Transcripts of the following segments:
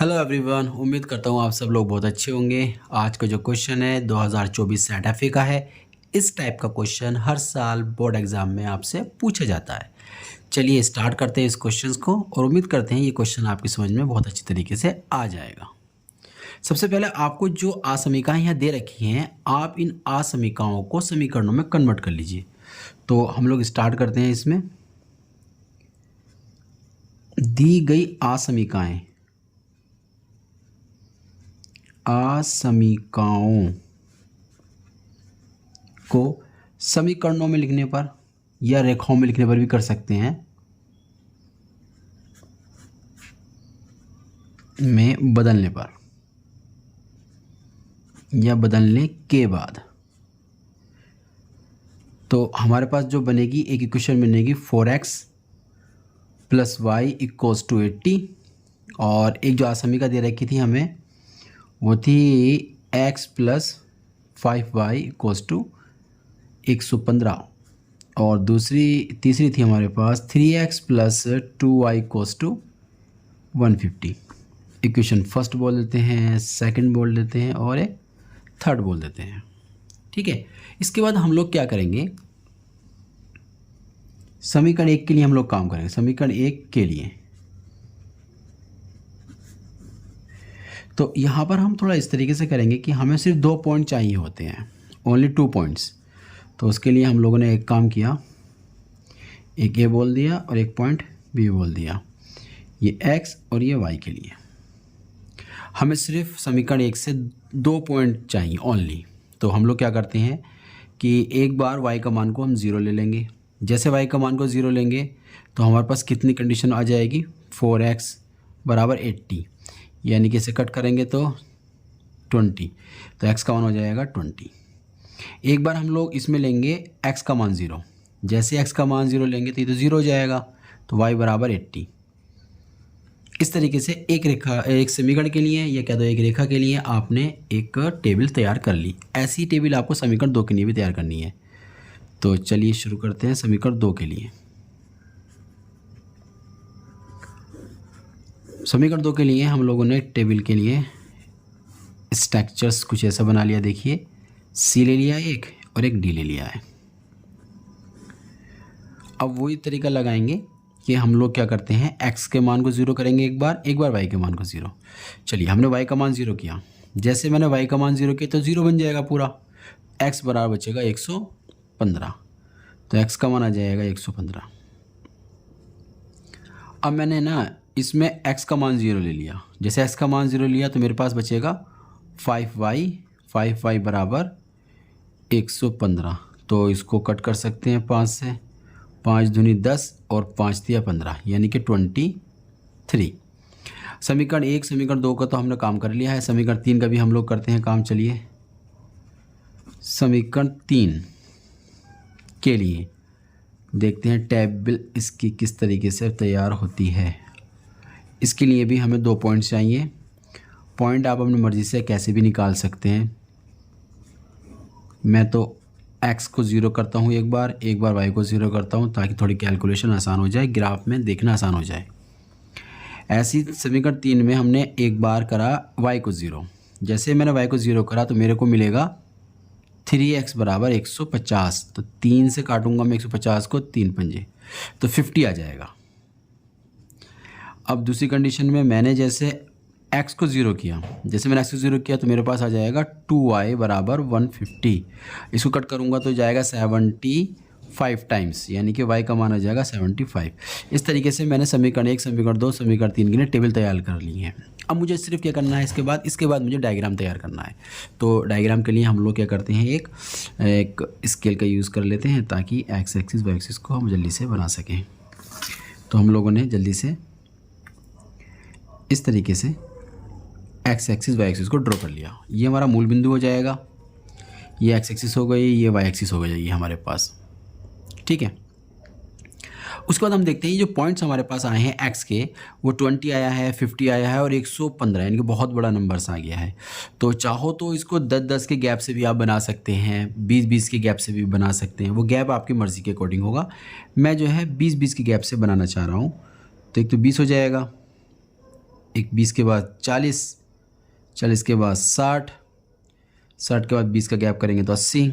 Hello everyone, उम्मीद करता हूँ आप सब लोग बहुत अच्छे होंगे। आज का जो क्वेश्चन है 2024 सेट एफए का है। इस टाइप का क्वेश्चन हर साल बोर्ड एग्ज़ाम में आपसे पूछा जाता है। चलिए स्टार्ट करते हैं इस क्वेश्चन को और उम्मीद करते हैं ये क्वेश्चन आपकी समझ में बहुत अच्छी तरीके से आ जाएगा। सबसे पहले आपको जो असमीकाएँ यहाँ दे रखी हैं, आप इन असमीकाओं को समीकरणों में कन्वर्ट कर लीजिए। तो हम लोग स्टार्ट करते हैं। इसमें दी गई असमीकाओं को समीकरणों में लिखने पर या रेखाओं में लिखने पर भी कर सकते हैं, में बदलने पर या बदलने के बाद तो हमारे पास जो बनेगी एक इक्वेशन बनेगी 4x + y = 80 और एक जो असमीका दे रखी थी हमें वो थी x + 5y = 115 और तीसरी थी हमारे पास 3x + 2y = 150। इक्वेशन फर्स्ट बोल देते हैं, सेकंड बोल देते हैं और एक थर्ड बोल देते हैं। ठीक है, इसके बाद हम लोग क्या करेंगे, समीकरण 1 के लिए हम लोग काम करेंगे। समीकरण 1 के लिए तो यहाँ पर हम थोड़ा इस तरीके से करेंगे कि हमें सिर्फ 2 पॉइंट चाहिए होते हैं, ओनली 2 पॉइंट्स। तो उसके लिए हम लोगों ने एक काम किया, एक ए बोल दिया और एक पॉइंट बी बोल दिया। ये x और ये y के लिए हमें सिर्फ समीकरण 1 से 2 पॉइंट चाहिए ओनली। तो हम लोग क्या करते हैं कि एक बार y का मान को हम 0 ले लेंगे। जैसे y का मान को 0 लेंगे तो हमारे पास कितनी कंडीशन आ जाएगी, 4x = 80, यानी कि इसे कट करेंगे तो 20, तो x का मान हो जाएगा 20। एक बार हम लोग इसमें लेंगे x का मान 0, जैसे x का मान 0 लेंगे तो ये तो 0 हो जाएगा, तो y = 80। इस तरीके से एक समीकरण के लिए या क्या तो एक रेखा के लिए आपने एक टेबल तैयार कर ली। ऐसी टेबल आपको समीकरण 2 के लिए भी तैयार करनी है। तो चलिए शुरू करते हैं समीकरण 2 के लिए। समीकरण 2 के लिए हम लोगों ने टेबल के लिए स्ट्रक्चर्स कुछ ऐसा बना लिया। देखिए, सी ले लिया एक और एक डी ले लिया है। अब वही तरीका लगाएंगे कि हम लोग क्या करते हैं, x के मान को 0 करेंगे एक बार y के मान को 0। चलिए, हमने y का मान 0 किया। जैसे मैंने y का मान 0 किया तो 0 बन जाएगा पूरा। x बराबर बचेगा 115, तो x का मान आ जाएगा 115। अब मैंने ना इसमें x का मान 0 ले लिया। जैसे x का मान 0 लिया तो मेरे पास बचेगा 5y = 115। तो इसको कट कर सकते हैं 5 से, 5 दूनी 10 और 5 तिया 15, यानी कि 23। समीकरण 1 समीकरण 2 का तो हमने काम कर लिया है। समीकरण 3 का भी हम लोग करते हैं काम। चलिए, समीकरण 3 के लिए देखते हैं टेबल इसकी किस तरीके से तैयार होती है। इसके लिए भी हमें 2 पॉइंट चाहिए। पॉइंट आप अपनी मर्ज़ी से कैसे भी निकाल सकते हैं। मैं तो x को 0 करता हूँ एक बार y को 0 करता हूँ, ताकि थोड़ी कैलकुलेशन आसान हो जाए, ग्राफ में देखना आसान हो जाए। ऐसी समीकरण 3 में हमने एक बार करा y को 0। जैसे मैंने y को 0 करा तो मेरे को मिलेगा 3x = 150। तो 3 से काटूंगा मैं 150 को, 3 पंजे तो 50 आ जाएगा। अब दूसरी कंडीशन में मैंने जैसे x को 0 किया, तो मेरे पास आ जाएगा 2y = 150। इसको कट करूँगा तो जाएगा 75 टाइम्स, यानी कि y का मान आ जाएगा 75। इस तरीके से मैंने समीकरण 1 समीकरण 2 समीकरण 3 के लिए टेबल तैयार कर ली है। अब मुझे सिर्फ क्या करना है, इसके बाद मुझे डायग्राम तैयार करना है। तो डायग्राम के लिए हम लोग क्या करते हैं, एक स्केल का यूज़ कर लेते हैं ताकि x एक्सिस y एक्सिस को हम जल्दी से बना सकें। तो हम लोगों ने जल्दी से इस तरीके से x एक्सिस y एक्सिस को ड्रॉ कर लिया। ये हमारा मूल बिंदु हो जाएगा, ये x एक्सिस हो गई, ये y एक्सिस हो जाएगी हमारे पास। ठीक है, उसके बाद हम देखते हैं ये जो पॉइंट्स हमारे पास आए हैं x के, वो 20 आया है, 50 आया है और 115, यानी कि बहुत बड़ा नंबर्स आ गया है। तो चाहो तो इसको 10-10 के गैप से भी आप बना सकते हैं, 20-20 के गैप से भी बना सकते हैं। वो गैप आपकी मर्ज़ी के अकॉर्डिंग होगा। मैं जो है 20-20 के गैप से बनाना चाह रहा हूँ। तो एक तो 20 हो जाएगा, एक 20 के बाद 40, 40 के बाद 60, 60 के बाद 20 का गैप करेंगे तो 80,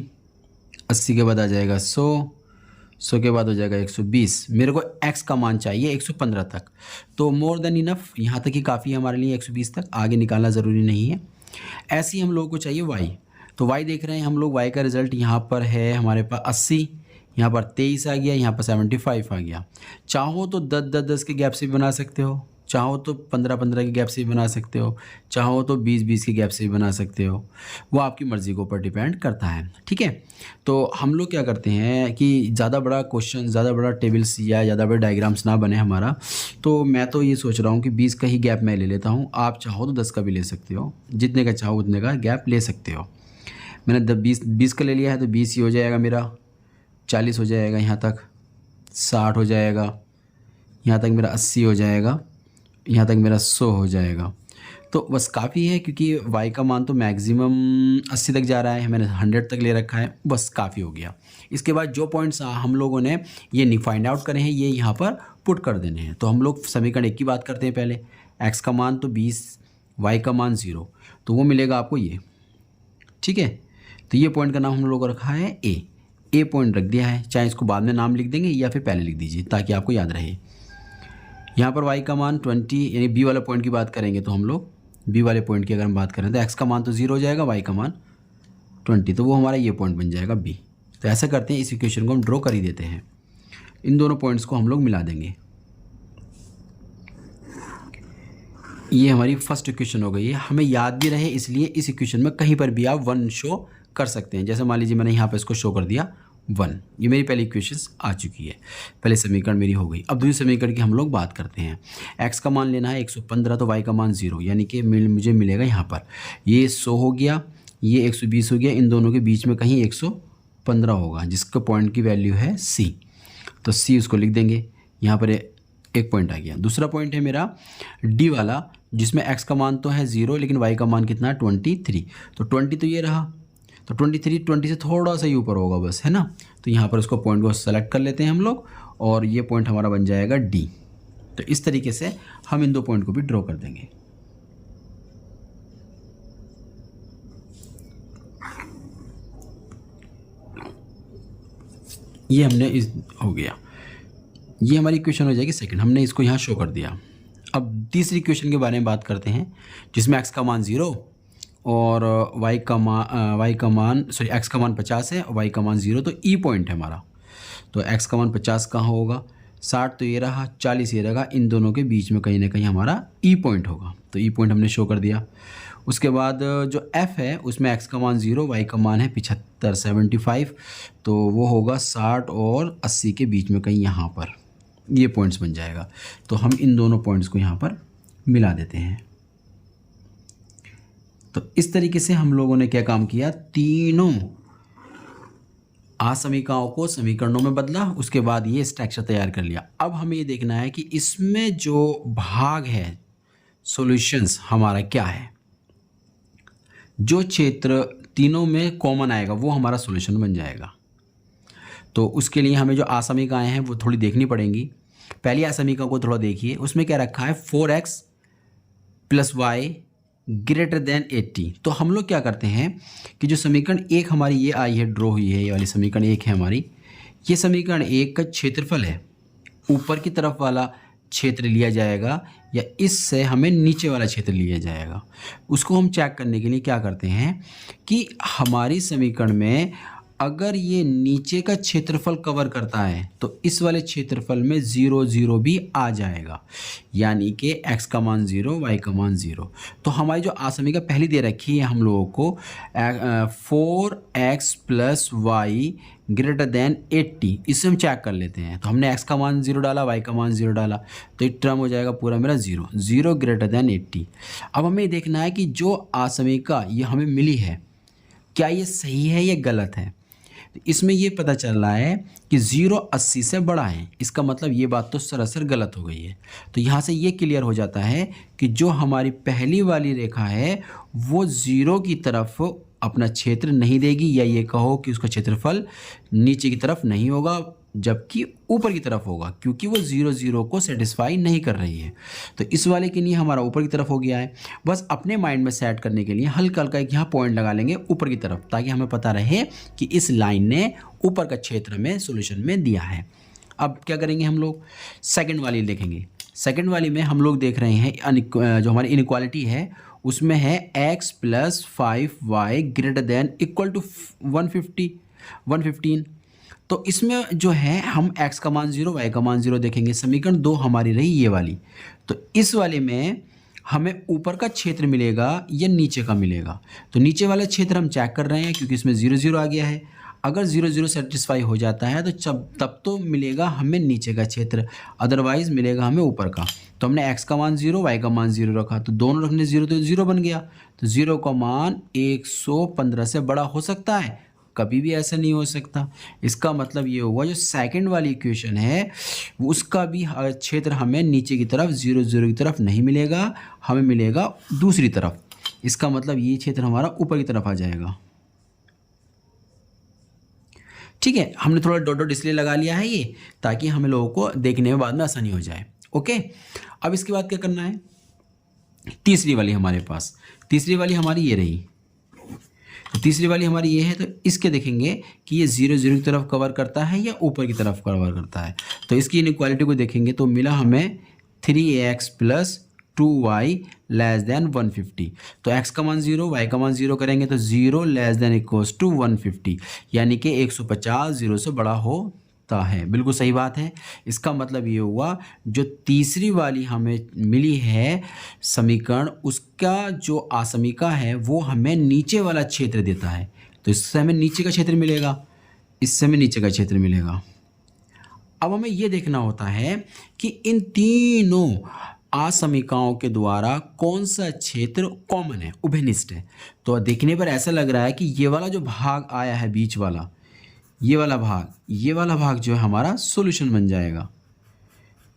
80 के बाद आ जाएगा 100, 100 के बाद हो जाएगा 120। मेरे को x का मान चाहिए 115 तक, तो मोर देन इनफ, यहाँ तक ही काफ़ी है हमारे लिए 120 तक, आगे निकालना ज़रूरी नहीं है। ऐसे ही हम लोगों को चाहिए y, तो y देख रहे हैं हम लोग, y का रिज़ल्ट यहाँ पर है हमारे पास 80, यहाँ पर 23 आ गया, यहाँ पर 75 आ गया। चाहो तो 10 के गैप से भी बना सकते हो, चाहो तो 15 के गैप से भी बना सकते हो, चाहो तो 20 के गैप से भी बना सकते हो, वो आपकी मर्ज़ी के ऊपर डिपेंड करता है। ठीक है, तो हम लोग क्या करते हैं कि ज़्यादा बड़ा क्वेश्चन, ज़्यादा बड़ा टेबल्स या ज़्यादा बड़े डायग्राम्स ना बने हमारा, तो मैं तो ये सोच रहा हूँ कि 20 का ही गैप मैं ले लेता हूँ। आप चाहो तो 10 का भी ले सकते हो, जितने का चाहो उतने का गैप ले सकते हो। मैंने 20 का ले लिया है तो 20 ही हो जाएगा मेरा, 40 हो जाएगा, यहाँ तक 60 हो जाएगा, यहाँ तक मेरा 80 हो जाएगा, यहाँ तक मेरा 100 हो जाएगा। तो बस काफ़ी है, क्योंकि y का मान तो मैक्सिमम 80 तक जा रहा है, मैंने 100 तक ले रखा है, बस काफ़ी हो गया। इसके बाद जो पॉइंट्स हम लोगों ने ये नहीं फाइंड आउट करे हैं, ये यहाँ पर पुट कर देने हैं। तो हम लोग समीकरण 1 की बात करते हैं पहले। x का मान तो 20, y का मान 0, तो वो मिलेगा आपको ये। ठीक है, तो ये पॉइंट का नाम हम लोग को रखा है ए पॉइंट रख दिया है, चाहे इसको बाद में नाम लिख देंगे या फिर पहले लिख दीजिए ताकि आपको याद रहे। यहाँ पर y का मान 20, यानी b वाला पॉइंट की बात करेंगे तो हम लोग b वाले पॉइंट की अगर हम बात करें तो x का मान तो 0 हो जाएगा, y का मान 20, तो वो हमारा ये पॉइंट बन जाएगा b। तो ऐसा करते हैं, इस इक्वेशन को हम ड्रॉ कर ही देते हैं, इन दोनों पॉइंट्स को हम लोग मिला देंगे। ये हमारी फर्स्ट इक्वेशन हो गई है। हमें याद भी रहे इसलिए इस इक्वेशन में कहीं पर भी आप 1 शो कर सकते हैं। जैसे मान लीजिए मैंने यहाँ पर इसको शो कर दिया 1, ये मेरी पहली इक्वेशन आ चुकी है, पहले समीकरण मेरी हो गई। अब दूसरे समीकरण की हम लोग बात करते हैं। x का मान लेना है 115, तो y का मान 0, यानी कि मुझे मिलेगा यहाँ पर ये 100 हो गया, ये 120 हो गया, इन दोनों के बीच में कहीं 115 होगा, जिसका पॉइंट की वैल्यू है c, तो c उसको लिख देंगे। यहाँ पर एक पॉइंट आ गया। दूसरा पॉइंट है मेरा d वाला, जिसमें x का मान तो है 0 लेकिन y का मान कितना है 23, तो 20 तो ये रहा, तो 23 20 से थोड़ा सा ही ऊपर होगा बस, है ना। तो यहाँ पर उसको पॉइंट को सेलेक्ट कर लेते हैं हम लोग, और ये पॉइंट हमारा बन जाएगा D। तो इस तरीके से हम इन दो पॉइंट को भी ड्रॉ कर देंगे। ये हमने इस हो गया, ये हमारी इक्वेशन हो जाएगी सेकंड, हमने इसको यहाँ शो कर दिया। अब तीसरी इक्वेशन के बारे में बात करते हैं, जिसमें x का मान 0 और x का मान 50 है और y का मान 0, तो ई पॉइंट है हमारा। तो x का मान 50 कहाँ होगा, 60 तो ये रहा, 40 ये रहेगा, इन दोनों के बीच में कहीं ना कहीं हमारा ई पॉइंट होगा, तो ई पॉइंट हमने शो कर दिया। उसके बाद जो f है उसमें x का मान 0, y का मान है 75 75, तो वो होगा 60 और 80 के बीच में कहीं यहाँ पर ये पॉइंट्स बन जाएगा। तो हम इन दोनों पॉइंट्स को यहाँ पर मिला देते हैं। तो इस तरीके से हम लोगों ने क्या काम किया, तीनों असमीकाओं को समीकरणों में बदला, उसके बाद ये स्ट्रक्चर तैयार कर लिया। अब हमें ये देखना है कि इसमें जो भाग है सॉल्यूशंस हमारा क्या है, जो क्षेत्र तीनों में कॉमन आएगा वो हमारा सॉल्यूशन बन जाएगा। तो उसके लिए हमें जो असमीकाएं हैं वो थोड़ी देखनी पड़ेंगी। पहली असमीका को थोड़ा देखिए, उसमें क्या रखा है 4x + y > 80। तो हम लोग क्या करते हैं कि जो समीकरण 1 हमारी ये आई है, ड्रॉ हुई है, ये वाली समीकरण 1 है हमारी, ये समीकरण 1 का क्षेत्रफल है, ऊपर की तरफ वाला क्षेत्र लिया जाएगा या इससे हमें नीचे वाला क्षेत्र लिया जाएगा। उसको हम चेक करने के लिए क्या करते हैं कि हमारी समीकरण में अगर ये नीचे का क्षेत्रफल कवर करता है तो इस वाले क्षेत्रफल में 0 0 भी आ जाएगा, यानी कि x का मान 0, y का मान 0। तो हमारी जो असमीका पहली दे रखी है हम लोगों को 4x + y > 80, इससे हम चेक कर लेते हैं। तो हमने x का मान 0 डाला, y का मान 0 डाला, तो ये टर्म हो जाएगा पूरा मेरा 0 0 > 80। अब हमें देखना है कि जो असमीका ये हमें मिली है क्या ये सही है या गलत है। इसमें ये पता चल रहा है कि 0 80 से बड़ा है, इसका मतलब ये बात तो सरासर गलत हो गई है। तो यहाँ से ये क्लियर हो जाता है कि जो हमारी पहली वाली रेखा है वो 0 की तरफ अपना क्षेत्र नहीं देगी, या ये कहो कि उसका क्षेत्रफल नीचे की तरफ नहीं होगा, जबकि ऊपर की तरफ होगा, क्योंकि वो 0 0 को सेटिस्फाई नहीं कर रही है। तो इस वाले के लिए हमारा ऊपर की तरफ हो गया है। बस अपने माइंड में सेट करने के लिए हल्का हल्का एक यहाँ पॉइंट लगा लेंगे ऊपर की तरफ, ताकि हमें पता रहे कि इस लाइन ने ऊपर का क्षेत्र में सोल्यूशन में दिया है। अब क्या करेंगे हम लोग, सेकंड वाली देखेंगे। सेकंड वाली में हम लोग देख रहे हैं जो हमारी इनइक्वालिटी है उसमें है x + 5y > 115। तो इसमें जो है हम x का मान 0 y का मान 0 देखेंगे। समीकरण 2 हमारी रही ये वाली। तो इस वाले में हमें ऊपर का क्षेत्र मिलेगा या नीचे का मिलेगा। तो नीचे वाला क्षेत्र हम चेक कर रहे हैं क्योंकि इसमें 0 0 आ गया है। अगर 0 0 सेटिस्फाई हो जाता है तो तब तो मिलेगा हमें नीचे का क्षेत्र, अदरवाइज़ मिलेगा हमें ऊपर का। तो हमने x का मान 0 y का मान 0 रखा, तो दोनों रखने 0 तो 0 बन गया। तो 0 का मान 115 से बड़ा हो सकता है? कभी भी ऐसा नहीं हो सकता। इसका मतलब ये हुआ जो सेकंड वाली इक्वेशन है उसका भी क्षेत्र हमें नीचे की तरफ 0 0 की तरफ नहीं मिलेगा, हमें मिलेगा दूसरी तरफ। इसका मतलब ये क्षेत्र हमारा ऊपर की तरफ आ जाएगा। ठीक है, हमने थोड़ा डॉट डॉट इसलिए लगा लिया है ये, ताकि हमें लोगों को देखने में बाद में आसानी हो जाए। ओके, अब इसके बाद क्या करना है, तीसरी वाली हमारे पास, तीसरी वाली हमारी ये रही। तो तीसरी वाली हमारी ये है, तो इसके देखेंगे कि ये 0 0 की तरफ कवर करता है या ऊपर की तरफ कवर करता है। तो इसकी इनइक्वालिटी को देखेंगे तो मिला हमें 3x + 2y < 150। तो x का मान 0 y का मान 0 करेंगे तो 0 < 150, यानी कि 150 0 से बड़ा होता है। बिल्कुल सही बात है। इसका मतलब ये हुआ जो तीसरी वाली हमें मिली है समीकरण, उसका जो आसमिका है वो हमें नीचे वाला क्षेत्र देता है। तो इससे हमें नीचे का क्षेत्र मिलेगा, इससे हमें नीचे का क्षेत्र मिलेगा। अब हमें ये देखना होता है कि इन तीनों आसमिकाओं के द्वारा कौन सा क्षेत्र कॉमन है, उभयनिष्ठ है। तो देखने पर ऐसा लग रहा है कि ये वाला जो भाग आया है बीच वाला, ये वाला भाग जो है हमारा सॉल्यूशन बन जाएगा।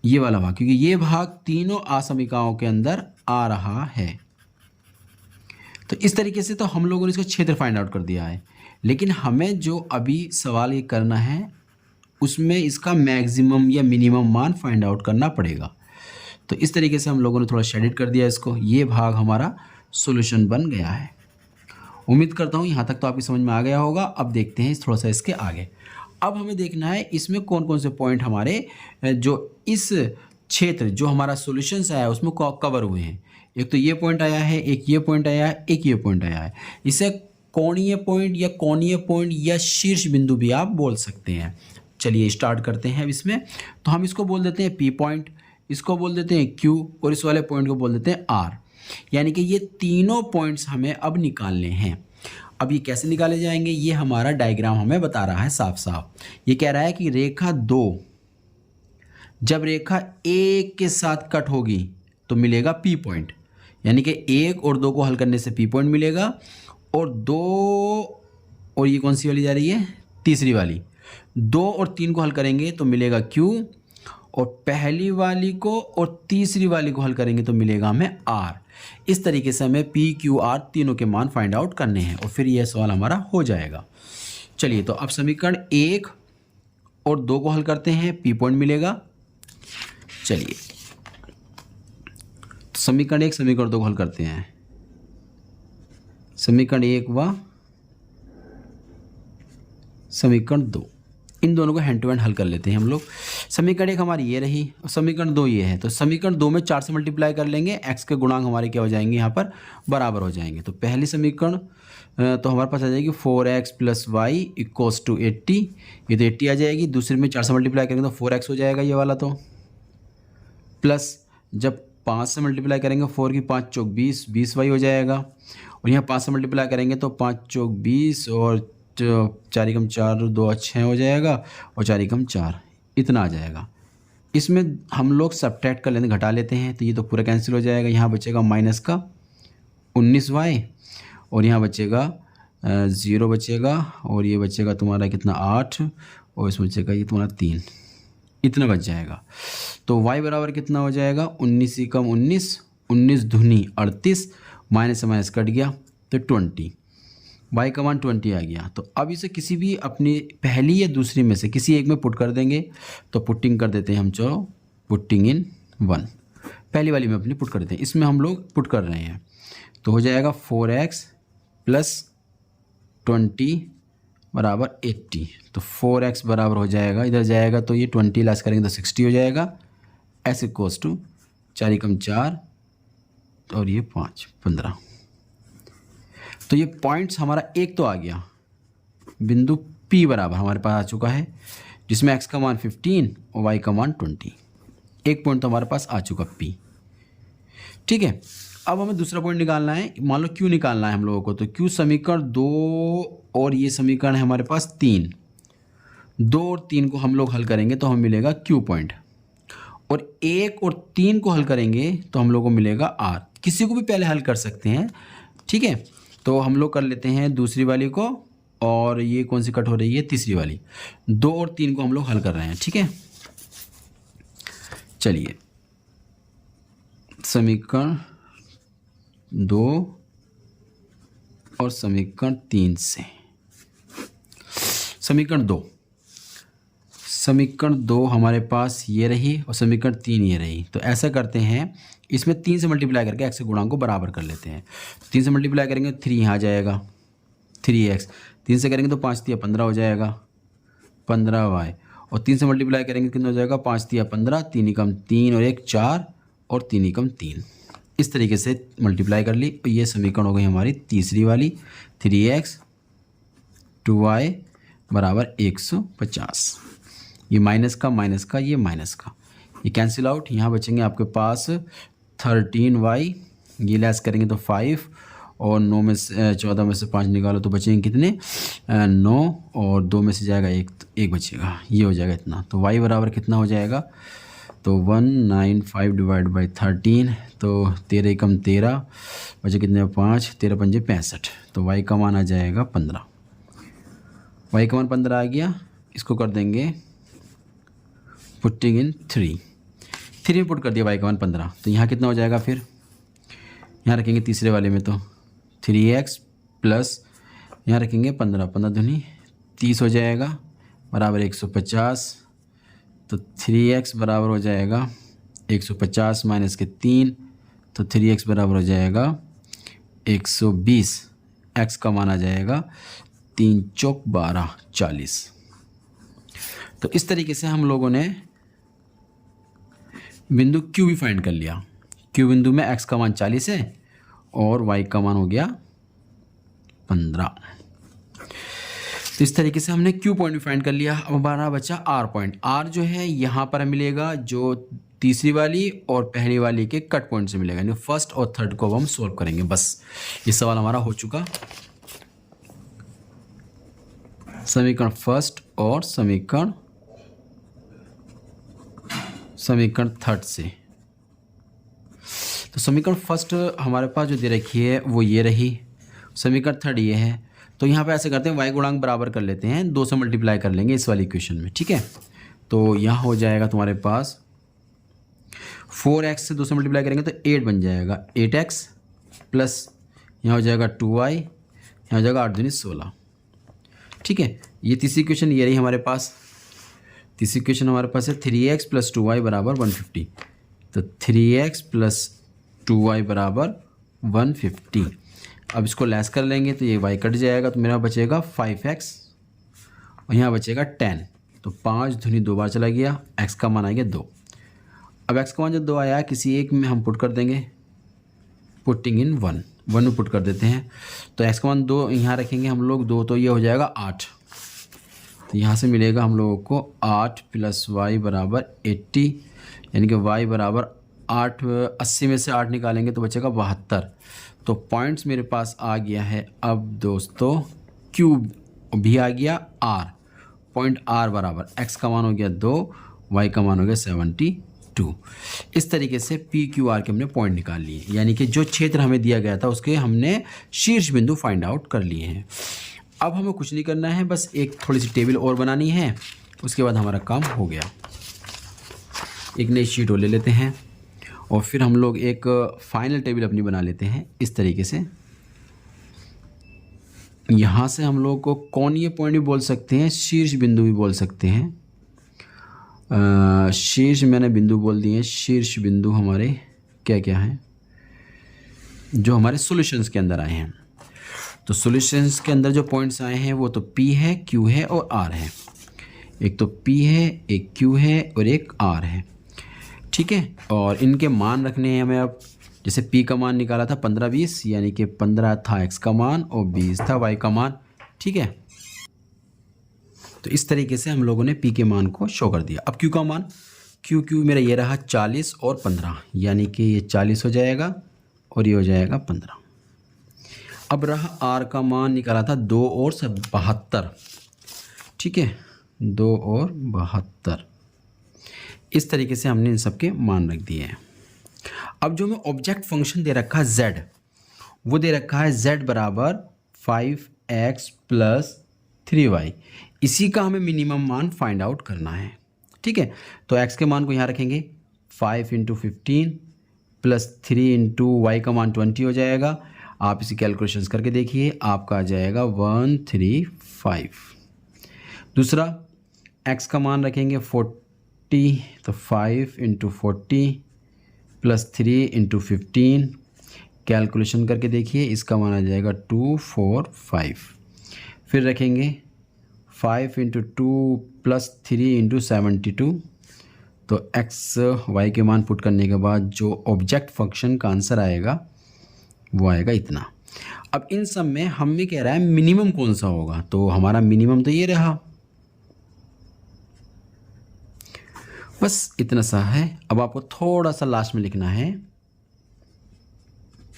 ये वाला भाग, क्योंकि ये भाग तीनों आसमिकाओं के अंदर आ रहा है। तो इस तरीके से तो हम लोगों ने इसका क्षेत्र फाइंड आउट कर दिया है, लेकिन हमें जो अभी सवाल ये करना है उसमें इसका मैक्सिमम या मिनिमम मान फाइंड आउट करना पड़ेगा। तो इस तरीके से हम लोगों ने थोड़ा शेडिट कर दिया इसको। ये भाग हमारा सॉल्यूशन बन गया है। उम्मीद करता हूँ यहाँ तक तो आपकी समझ में आ गया होगा। अब देखते हैं थोड़ा सा इसके आगे। अब हमें देखना है इसमें कौन कौन से पॉइंट हमारे जो इस क्षेत्र जो हमारा सॉल्यूशंस आया है उसमें कवर हुए हैं। एक तो ये पॉइंट आया है, एक ये पॉइंट आया है, एक ये पॉइंट आया है। इसे कोणीय पॉइंट या शीर्ष बिंदु भी आप बोल सकते हैं। चलिए स्टार्ट करते हैं अब इसमें। तो हम इसको बोल देते हैं P पॉइंट, इसको बोल देते हैं Q और इस वाले पॉइंट को बोल देते हैं R। यानी कि ये तीनों पॉइंट्स हमें अब निकालने हैं। अब ये कैसे निकाले जाएंगे, ये हमारा डायग्राम हमें बता रहा है साफ साफ। ये कह रहा है कि रेखा 2 जब रेखा 1 के साथ कट होगी तो मिलेगा P पॉइंट, यानी कि 1 और 2 को हल करने से P पॉइंट मिलेगा। और 2 और ये कौन सी वाली जा रही है, तीसरी वाली, 2 और 3 को हल करेंगे तो मिलेगा Q, और पहली वाली को और तीसरी वाली को हल करेंगे तो मिलेगा हमें R। इस तरीके से हमें P, Q, R तीनों के मान फाइंड आउट करने हैं और फिर यह सवाल हमारा हो जाएगा। चलिए तो अब समीकरण 1 और 2 को हल करते हैं, P पॉइंट मिलेगा। चलिए तो समीकरण 1 समीकरण 2 को हल करते हैं। समीकरण 1 व समीकरण 2, इन दोनों को हैंड टू हैंड हल कर लेते हैं हम लोग। समीकरण 1 हमारी ये रही और समीकरण 2 ये है। तो समीकरण 2 में 4 से मल्टीप्लाई कर लेंगे, x के गुणांक हमारे क्या हो जाएंगे, यहाँ पर बराबर हो जाएंगे। तो पहली समीकरण तो हमारे पास आ जाएगी 4x + y = 80, ये तो 80 आ जाएगी। दूसरे में 4 से मल्टीप्लाई करेंगे तो 4x हो जाएगा ये वाला, तो प्लस जब 5 से मल्टीप्लाई करेंगे 4 की 5 चौक 20, 20y हो जाएगा। और यहाँ 5 से मल्टीप्लाई करेंगे तो 5 चौक 20 और 4 एकम 4, 2 6 हो जाएगा और 4 एकम 4, इतना आ जाएगा। इसमें हम लोग सब्ट्रैक्ट कर लेते, घटा लेते हैं, तो ये तो पूरा कैंसिल हो जाएगा। यहाँ बचेगा माइनस का 19y और यहाँ बचेगा 0 बचेगा और ये बचेगा तुम्हारा कितना 8 और इसमें बचेगा ये तुम्हारा 3, इतना बच जाएगा। तो y बराबर कितना हो जाएगा 19 एकम 19, 19 दूनी 38, माइनस से माइनस कट गया तो 20। y का मान 20 आ गया। तो अब इसे किसी भी अपनी पहली या दूसरी में से किसी एक में पुट कर देंगे। तो पुटिंग कर देते हैं हम, चलो पुटिंग इन 1, पहली वाली में अपनी पुट कर देते हैं, इसमें हम लोग पुट कर रहे हैं। तो हो जाएगा 4x प्लस 20 बराबर 80। तो 4x बराबर हो जाएगा, इधर जाएगा तो ये 20 लेस करेंगे तो 60 हो जाएगा। s इक्वल्स टू 4 एकम 4 और ये 5 15। तो ये पॉइंट्स हमारा एक तो आ गया, बिंदु P बराबर हमारे पास आ चुका है, जिसमें x का मान 15 और y का मान 20। एक पॉइंट तो हमारे पास आ चुका P। ठीक है, अब हमें दूसरा पॉइंट निकालना है। मान लो Q निकालना है हम लोगों को। तो Q समीकरण 2 और ये समीकरण है हमारे पास 3। 2 और 3 को हम लोग हल करेंगे तो हमें मिलेगा Q पॉइंट, और 1 और 3 को हल करेंगे तो हम लोग को मिलेगा R। किसी को भी पहले हल कर सकते हैं, ठीक है। तो हम लोग कर लेते हैं दूसरी वाली को, और ये कौन सी कट हो रही है, तीसरी वाली। 2 और 3 को हम लोग हल कर रहे हैं, ठीक है। चलिए, समीकरण 2 और समीकरण 3 से। समीकरण 2 हमारे पास ये रही और समीकरण 3 ये रही। तो ऐसा करते हैं, इसमें 3 से मल्टीप्लाई करके x के गुणांक को बराबर कर लेते हैं। 3 से मल्टीप्लाई करेंगे 3 यहाँ आ जाएगा 3x, 3 से करेंगे तो 5 तिया 15 हो जाएगा 15y, और 3 से मल्टीप्लाई करेंगे कितना हो जाएगा 5 तिया 15, 3 एकम 3 और 1 4 और 3 एकम 3। इस तरीके से मल्टीप्लाई कर ली। तो ये समीकरण हो गई हमारी तीसरी वाली, 3x 2y बराबर 150। ये माइनस का ये माइनस का, ये कैंसिल आउट। यहाँ बचेंगे आपके पास 13y, ये लेस करेंगे तो 5, और 9 में से 14 में से 5 निकालो तो बचेंगे कितने 9, और 2 में से जाएगा 1 बचेगा, ये हो जाएगा इतना। तो y बराबर कितना हो जाएगा, तो 195 डिवाइड बाई 13, तो 13 एकम 13 बचे कितने 5, 13 पंजे 65। तो y का मान आ जाएगा 15। y का मान 15 आ गया। इसको कर देंगे पुटिंग इन 3 में पुट कर दिया y का मान 15। तो यहाँ कितना हो जाएगा, फिर यहाँ रखेंगे तीसरे वाले में तो 3x प्लस यहाँ रखेंगे 15 दूनी 30 हो जाएगा बराबर 150। तो 3x बराबर हो जाएगा 150 माइनस के 3, तो 3x बराबर हो जाएगा 120। x का मान आ जाएगा 3 चौक 12 40। तो इस तरीके से हम लोगों ने बिंदु Q भी फाइंड कर लिया। Q बिंदु में x का मान 40 है और y का मान हो गया 15। तो इस तरीके से हमने Q पॉइंट भी फाइंड कर लिया। अब हमारा बचा R पॉइंट। R जो है यहाँ पर मिलेगा, जो तीसरी वाली और पहली वाली के कट पॉइंट से मिलेगा, यानी फर्स्ट और थर्ड को अब हम सॉल्व करेंगे। बस ये सवाल हमारा हो चुका। समीकरण फर्स्ट और समीकरण थर्ड से। तो समीकरण फर्स्ट हमारे पास जो दे रखी है वो ये रही, समीकरण थर्ड ये है। तो यहाँ पे ऐसे करते हैं, y गुणांक बराबर कर लेते हैं, 2 से मल्टीप्लाई कर लेंगे इस वाली इक्वेशन में, ठीक है। तो यहाँ हो जाएगा तुम्हारे पास 4x से 2 से मल्टीप्लाई करेंगे तो 8 बन जाएगा 8x प्लस यहाँ हो जाएगा 2y, यहाँ हो जाएगा 8 दूनी 16, ठीक है। ये तीसरी इक्वेशन ये रही हमारे पास। तीसरी इक्वेशन हमारे पास है 3x प्लस 2y बराबर 150। तो 3x प्लस 2y बराबर 150। अब इसको लेस कर लेंगे तो ये y कट जाएगा, तो मेरा बचेगा 5x और यहाँ बचेगा 10। तो 5 दूनी 2 बार चला गया, x का मान आ गया 2। अब x का मान जब 2 आया, किसी एक में हम पुट कर देंगे, पुटिंग इन 1 में पुट कर देते हैं। तो x का मान 2 यहाँ रखेंगे हम लोग 2, तो ये हो जाएगा 8। तो यहाँ से मिलेगा हम लोगों को 8 प्लस y बराबर 80, यानी कि y बराबर 8, 80 में से 8 निकालेंगे तो बचेगा 72। तो पॉइंट्स मेरे पास आ गया है। अब दोस्तों Q भी आ गया, R पॉइंट R बराबर x का मान हो गया 2, y का मान हो गया 72। इस तरीके से PQR के हमने पॉइंट निकाल लिए, यानी कि जो क्षेत्र हमें दिया गया था उसके हमने शीर्ष बिंदु फाइंड आउट कर लिए हैं। अब हमें कुछ नहीं करना है, बस एक थोड़ी सी टेबल और बनानी है, उसके बाद हमारा काम हो गया। एक नई शीट और ले लेते हैं और फिर हम लोग एक फाइनल टेबल अपनी बना लेते हैं इस तरीके से। यहाँ से हम लोग को कोणीय पॉइंट भी बोल सकते हैं, शीर्ष बिंदु भी बोल सकते हैं। शीर्ष मैंने बिंदु बोल दिए, शीर्ष बिंदु हमारे क्या क्या हैं जो हमारे सॉल्यूशंस के अंदर आए हैं। तो सॉल्यूशंस के अंदर जो पॉइंट्स आए हैं वो तो P है, Q है और R है। एक तो P है, एक Q है और एक R है, ठीक है। और इनके मान रखने हैं हमें। अब जैसे P का मान निकाला था 15 20, यानी कि 15 था X का मान और 20 था Y का मान, ठीक है। तो इस तरीके से हम लोगों ने P के मान को शो कर दिया। अब Q का मान, Q मेरा ये रहा 40 और 15, यानी कि ये 40 हो जाएगा और ये हो जाएगा 15। अब रहा R का मान, निकाला था 2 और 72, ठीक है, 2 और 72। इस तरीके से हमने इन सब के मान रख दिए हैं। अब जो हमें ऑब्जेक्ट फंक्शन दे रखा है Z, वो दे रखा है Z बराबर 5x + 3y। इसी का हमें मिनिमम मान फाइंड आउट करना है, ठीक है। तो x के मान को यहाँ रखेंगे, 5 × 15 + 3 × y का मान 20 हो जाएगा। आप इसी कैलकुलेशंस करके देखिए, आपका आ जाएगा 135। दूसरा x का मान रखेंगे 40, तो 5 × 40 + 3 × 15, कैलकुलेशन करके देखिए, इसका मान आ जाएगा 245। फिर रखेंगे 5 × 2 + 3 × 72, तो x y के मान पुट करने के बाद जो ऑब्जेक्ट फंक्शन का आंसर आएगा वो आएगा इतना। अब इन सब में हमें कह रहा है मिनिमम कौन सा होगा, तो हमारा मिनिमम तो ये रहा, बस इतना सा है। अब आपको थोड़ा सा लास्ट में लिखना है,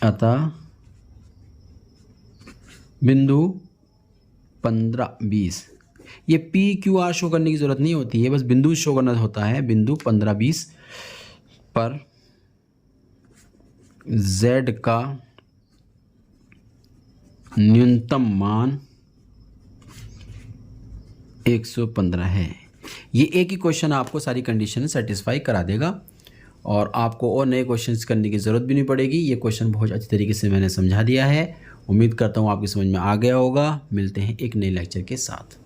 अतः बिंदु 15 20। ये P Q R शो करने की ज़रूरत नहीं होती है, बस बिंदु शो करना होता है। बिंदु 15 20 पर Z का न्यूनतम मान 115 है। ये एक ही क्वेश्चन आपको सारी कंडीशन सेटिस्फाई करा देगा और आपको और नए क्वेश्चंस करने की ज़रूरत भी नहीं पड़ेगी। ये क्वेश्चन बहुत अच्छी तरीके से मैंने समझा दिया है। उम्मीद करता हूँ आपकी समझ में आ गया होगा। मिलते हैं एक नए लेक्चर के साथ।